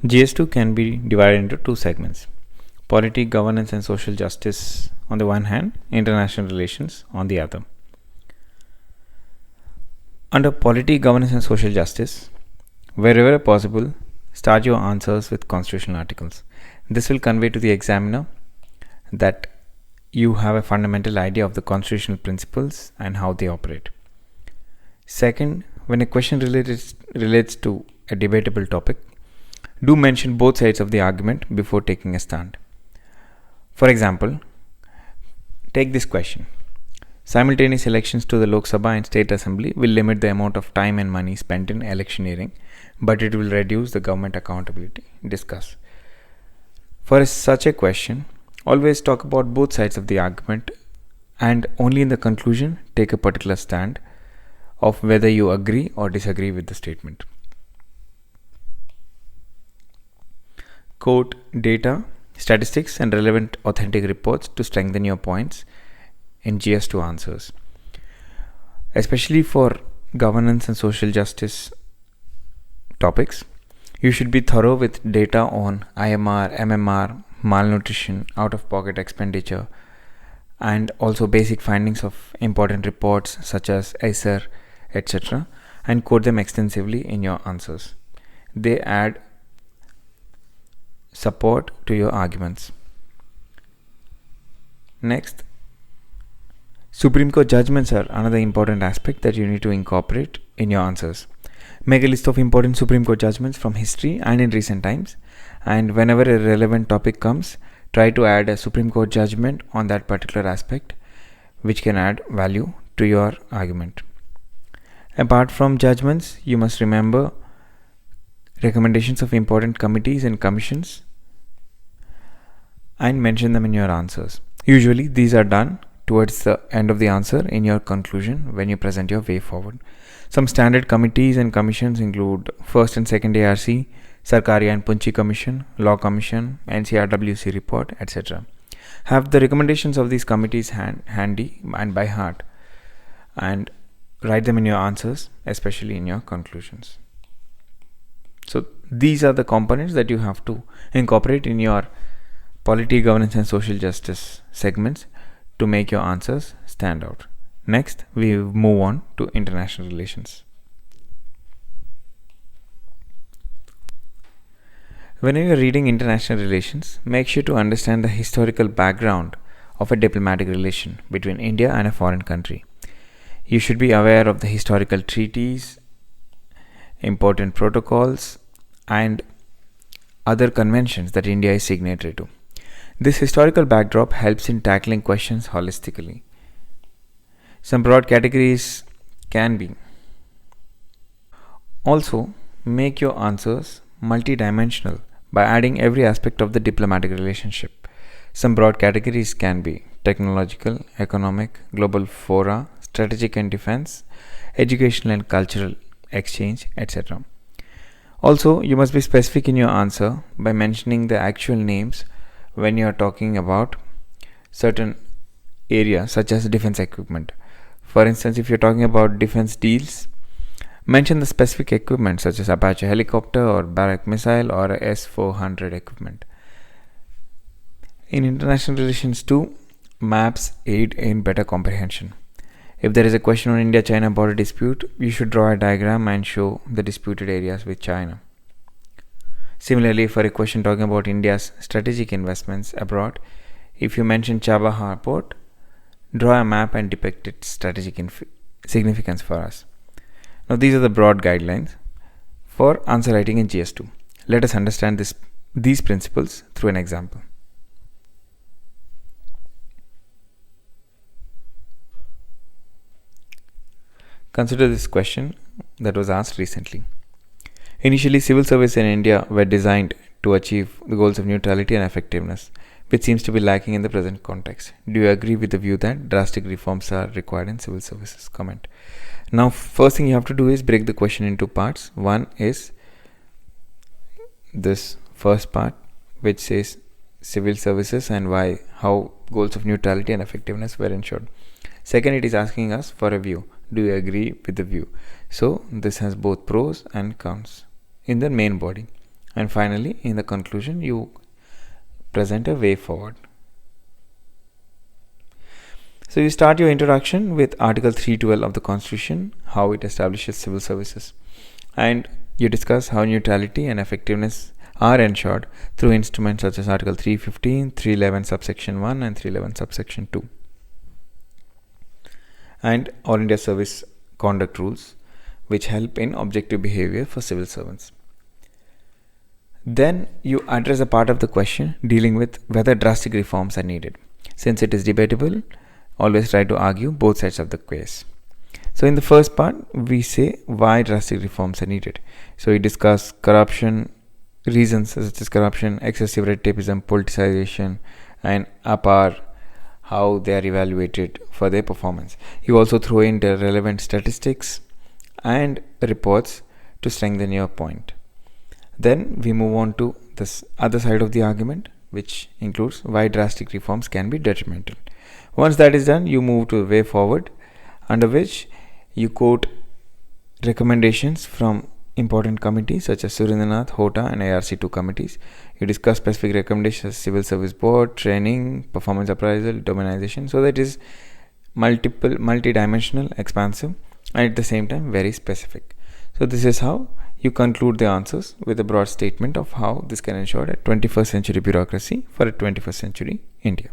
GS2 can be divided into two segments: polity, governance, and social justice on the one hand, international relations on the other. Under polity, governance, and social justice, wherever possible, start your answers with constitutional articles. This will convey to the examiner that you have a fundamental idea of the constitutional principles and how they operate. Second, when a question relates to a debatable topic, do mention both sides of the argument before taking a stand. For example, take this question: simultaneous elections to the Lok Sabha and State Assembly will limit the amount of time and money spent in electioneering, but it will reduce the government accountability. Discuss. For such a question, always talk about both sides of the argument and only in the conclusion take a particular stand of whether you agree or disagree with the statement. Quote data, statistics, and relevant authentic reports to strengthen your points in GS2 answers. Especially for governance and social justice topics, you should be thorough with data on IMR, MMR, malnutrition, out-of-pocket expenditure, and also basic findings of important reports such as ICER, etc., and quote them extensively in your answers. They add support to your arguments. Next, Supreme Court judgments are another important aspect that you need to incorporate in your answers. Make a list of important Supreme Court judgments from history and in recent times, and whenever a relevant topic comes, try to add a Supreme Court judgment on that particular aspect, which can add value to your argument. Apart from judgments, you must remember recommendations of important committees and commissions and mention them in your answers. Usually these are done towards the end of the answer in your conclusion when you present your way forward. Some standard committees and commissions include first and second ARC, Sarkaria and Punchi Commission, Law Commission, NCRWC report, etc. Have the recommendations of these committees handy and by heart, and write them in your answers, especially in your conclusions. So these are the components that you have to incorporate in your polity, governance, and social justice segments to make your answers stand out. Next, we move on to international relations. When you are reading international relations, make sure to understand the historical background of a diplomatic relation between India and a foreign country. You should be aware of the historical treaties, important protocols, and other conventions that India is signatory to. This historical backdrop helps in tackling questions holistically. Some broad categories can be. Also, make your answers multidimensional by adding every aspect of the diplomatic relationship. Some broad categories can be technological, economic, global fora, strategic and defense, educational and cultural exchange, etc. Also, you must be specific in your answer by mentioning the actual names when you are talking about certain areas such as defense equipment. For instance, if you're talking about defense deals, mention the specific equipment such as Apache helicopter or Barak missile or S-400 equipment. In international relations too, maps aid in better comprehension. If there is a question on India-China border dispute, you should draw a diagram and show the disputed areas with China. Similarly, for a question talking about India's strategic investments abroad, if you mention Chabahar port, draw a map and depict its strategic significance for us. Now, these are the broad guidelines for answer writing in GS2. Let us understand these principles through an example. Consider this question that was asked recently. Initially, civil service in India were designed to achieve the goals of neutrality and effectiveness, which seems to be lacking in the present context. Do you agree with the view that drastic reforms are required in civil services? Comment. Now, first thing you have to do is break the question into parts. One is this first part, which says civil services and how goals of neutrality and effectiveness were ensured. Second, it is asking us for a view. Do you agree with the view? So this has both pros and cons in the main body. And finally, in the conclusion, you present a way forward. So you start your introduction with Article 312 of the Constitution, how it establishes civil services. And you discuss how neutrality and effectiveness are ensured through instruments such as Article 315, 311 subsection 1 and 311 subsection 2. And All India Service Conduct Rules, which help in objective behavior for civil servants. Then you address a part of the question dealing with whether drastic reforms are needed. Since it is debatable, always try to argue both sides of the case. So in the first part, we say why drastic reforms are needed. So we discuss corruption, reasons such as corruption, excessive red tapeism, politicization, and APAR, how they are evaluated for their performance. You also throw in the relevant statistics and reports to strengthen your point. Then we move on to this other side of the argument, which includes why drastic reforms can be detrimental. Once that is done, you move to the way forward, under which you quote recommendations from important committees such as Surendranath, HOTA and ARC2 committees. You discuss specific recommendations, civil service board, training, performance appraisal, dominization. So that is multi-dimensional, expansive, and at the same time very specific. So this is how you conclude the answers with a broad statement of how this can ensure a 21st century bureaucracy for a 21st century India.